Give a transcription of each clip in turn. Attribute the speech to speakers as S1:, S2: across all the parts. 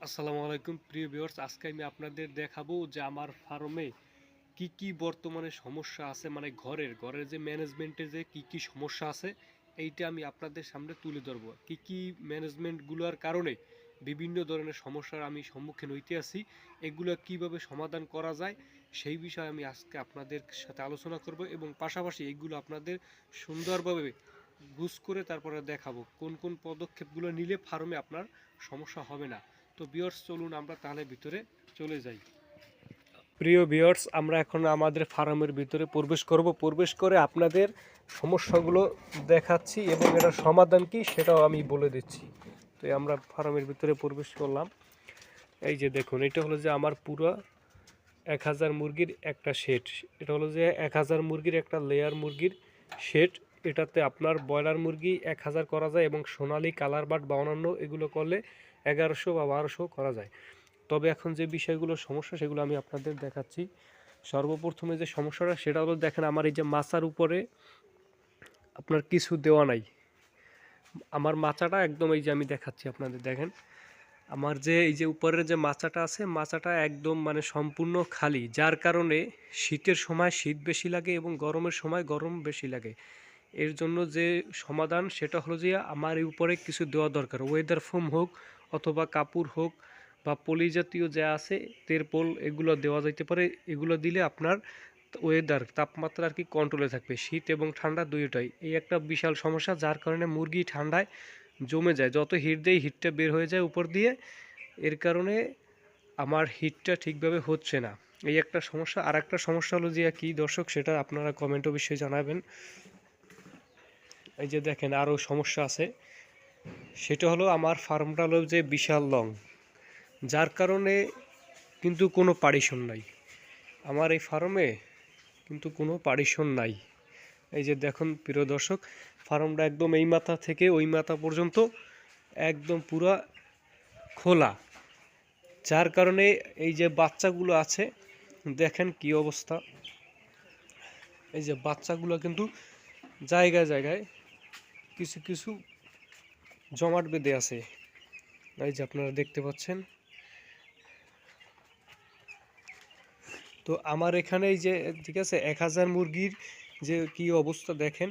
S1: আসসালামু আলাইকুম প্রিয় ভিউয়ার্স, আজকে আমি আপনাদের দেখাবো যে আমার ফার্মে কি বর্তমানে সমস্যা আছে, মানে ঘরের যে ম্যানেজমেন্টে যে কি সমস্যা আছে এইটা আমি আপনাদের সামনে তুলে ধরবো। কি ম্যানেজমেন্টগুলোর কারণে বিভিন্ন ধরনের সমস্যার আমি সম্মুখীন হইতে আছি, এগুলো কিভাবে সমাধান করা যায় সেই বিষয়ে আমি আজকে আপনাদের সাথে আলোচনা করব এবং পাশাপাশি এইগুলো আপনাদের সুন্দরভাবে গুছ করে তারপরে দেখাবো কোন পদক্ষেপগুলো নিলে ফার্মে আপনার সমস্যা হবে না। তো ভিউয়ার্স, চলুন আমরা তাহলে ভিতরে চলে যাই। প্রিয় ভিউয়ার্স, আমরা এখন আমাদের ফার্মের ভিতরে প্রবেশ করে আপনাদের সমস্যাগুলো দেখাচ্ছি এবং এটার সমাধান কি সেটাও আমি বলে দিচ্ছি। তো আমরা ফার্মের ভিতরে প্রবেশ করলাম। এই যে দেখুন, এটা হলো যে আমার পুরো 1000 মুরগির একটা শেড। এটা হলো যে 1000 মুরগির একটা লেয়ার মুরগির শেড। এটাতে আপনার ব্রয়লার মুরগি 1000 করা যায় এবং সোনালী কালার বাট বা অন্যান্য এগুলো করলে 1100 বা 1200 করা যায়। তবে এখন যে বিষয়গুলো সমস্যা সেগুলো আমি আপনাদের দেখাচ্ছি। সর্বপ্রথমে যে সমস্যাটা সেটা হলো, দেখেন আমার এই যে মাচার উপরে আপনার কিছু দেওয়া নাই। আমার মাচাটা একদম, এই যে আমি দেখাচ্ছি আপনাদের, দেখেন আমার যে এই যে উপরের যে মাচাটা আছে, মাচাটা একদম মানে সম্পূর্ণ খালি, যার কারণে শীতের সময় শীত বেশি লাগে এবং গরমের সময় গরম বেশি লাগে। এর জন্য যে সমাধান সেটা হলো যে আমার এই উপরে কিছু দেওয়া দরকার, ওয়েদার ফোম হোক অথবা কাপড় হোক বা পলি জাতীয় যা আছে তেরপল, এগুলো দেওয়া যেতে পারে। এগুলো দিলে আপনার ওয়েদার তাপমাত্রা আর কি কন্ট্রোলে থাকবে, শীত এবং ঠান্ডা দুইটাই। এই একটা বিশাল সমস্যা, যার কারণে মুরগি ঠান্ডায় জমে যায়, যত হিট দেয় হিটটা বের হয়ে যায় উপর দিয়ে। এর কারণে আমার হিটটা ঠিকভাবে হচ্ছে না, এই একটা সমস্যা। আর একটা সমস্যা হলো যে কি দর্শক, সেটা আপনারা কমেন্ট অবশ্যই জানাবেন। এই যে দেখেন আরও সমস্যা আছে, সেটা হলো আমার ফার্মটা হলো যে বিশাল লং, যার কারণে কিন্তু কোনো পার্টিশন নাই। আমার এই ফার্মে কিন্তু কোনো পার্টিশন নাই। এই যে দেখুন প্রিয় দর্শক, ফার্মটা একদম এই মাথা থেকে ওই মাথা পর্যন্ত একদম পুরা খোলা, যার কারণে এই যে বাচ্চাগুলো আছে দেখেন কি অবস্থা। এই যে বাচ্চাগুলো কিন্তু জায়গায় জায়গায় কিছু কিছু জমাট বেঁধে আছে, এই যে আপনারা দেখতে পাচ্ছেন। তো আমার এখানে এই যে ঠিক আছে 1000 মুরগির যে কি অবস্থা দেখেন,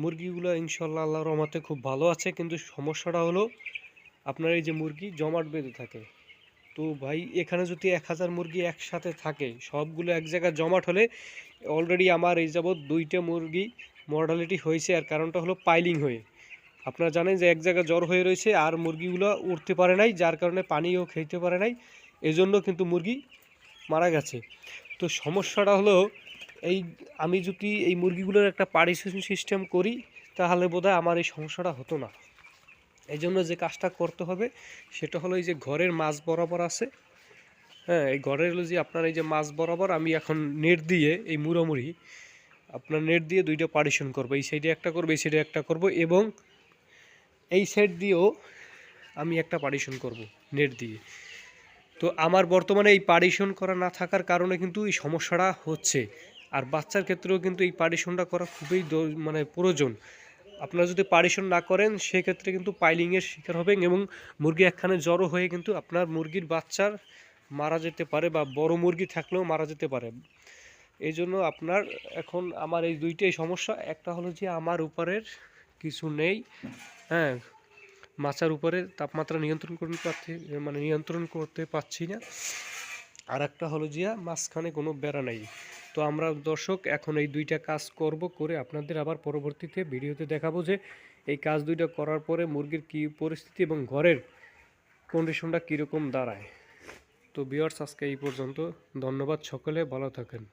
S1: মুরগিগুলো ইনশাল্লাহ আল্লাহর রহমতে খুব ভালো আছে, কিন্তু সমস্যাটা হলো আপনার এই যে মুরগি জমাট বেঁধে থাকে। তো ভাই, এখানে যদি 1000 মুরগি একসাথে থাকে, সবগুলো এক জায়গায় জমাট হলে, অলরেডি আমার এই যাবৎ 2টা মুরগি মর্টালিটি হয়েছে। আর কারণটা হলো পাইলিং হয়ে, আপনারা জানেন যে এক জায়গায় জ্বর হয়ে রয়েছে আর মুরগিগুলো উঠতে পারে নাই, যার কারণে পানিও খেতে পারে নাই, এজন্য কিন্তু মুরগি মারা গেছে। তো সমস্যাটা হলো এই, আমি যদি এই মুরগিগুলোর একটা পার্টিশন সিস্টেম করি তাহলে বোধহয় আমার এই সমস্যাটা হতো না। এই জন্য যে কাজটা করতে হবে সেটা হলো, এই যে ঘরের মাঝ বরাবর আছে, হ্যাঁ, এই ঘরের হলো যে আপনার এই যে মাঝ বরাবর আমি এখন নেট দিয়ে এই মুড়োমুড়ি আপনার নেট দিয়ে 2টা পার্টিশন করবো। এই সাইডে একটা করবো, এই সাইডে একটা করবো এবং এই সাইড দিয়েও আমি একটা পার্টিশন করব নেট দিয়ে। তো আমার বর্তমানে এই পার্টিশন করা না থাকার কারণে কিন্তু এই সমস্যাটা হচ্ছে। আর বাচ্চার ক্ষেত্রেও কিন্তু এই পার্টিশনটা করা খুবই মানে প্রয়োজন। আপনারা যদি পার্টিশন না করেন সেক্ষেত্রে কিন্তু পাইলিংয়ের শিকার হবেন এবং মুরগি একখানে জড়ো হয়ে কিন্তু আপনার মুরগির বাচ্চার মারা যেতে পারে বা বড় মুরগি থাকলেও মারা যেতে পারে। এই জন্য আপনার এখন আমার এই 2টাই সমস্যা। একটা হলো যে আমার উপরের কিছু নেই, হ্যাঁ, মাচার উপরে তাপমাত্রা নিয়ন্ত্রণ করতে পারছি না। আর একটা হলো যে মাঝখানে কোনো বেড়া নাই। তো আমরা দর্শক এখন এই 2টা কাজ করে আপনাদের আবার পরবর্তীতে ভিডিওতে দেখাবো যে এই কাজ 2টা করার পরে মুরগির কী পরিস্থিতি এবং ঘরের কন্ডিশনটা কীরকম দাঁড়ায়। তো ভিউয়ার্স, আজকে এই পর্যন্ত। ধন্যবাদ, সকলে ভালো থাকেন।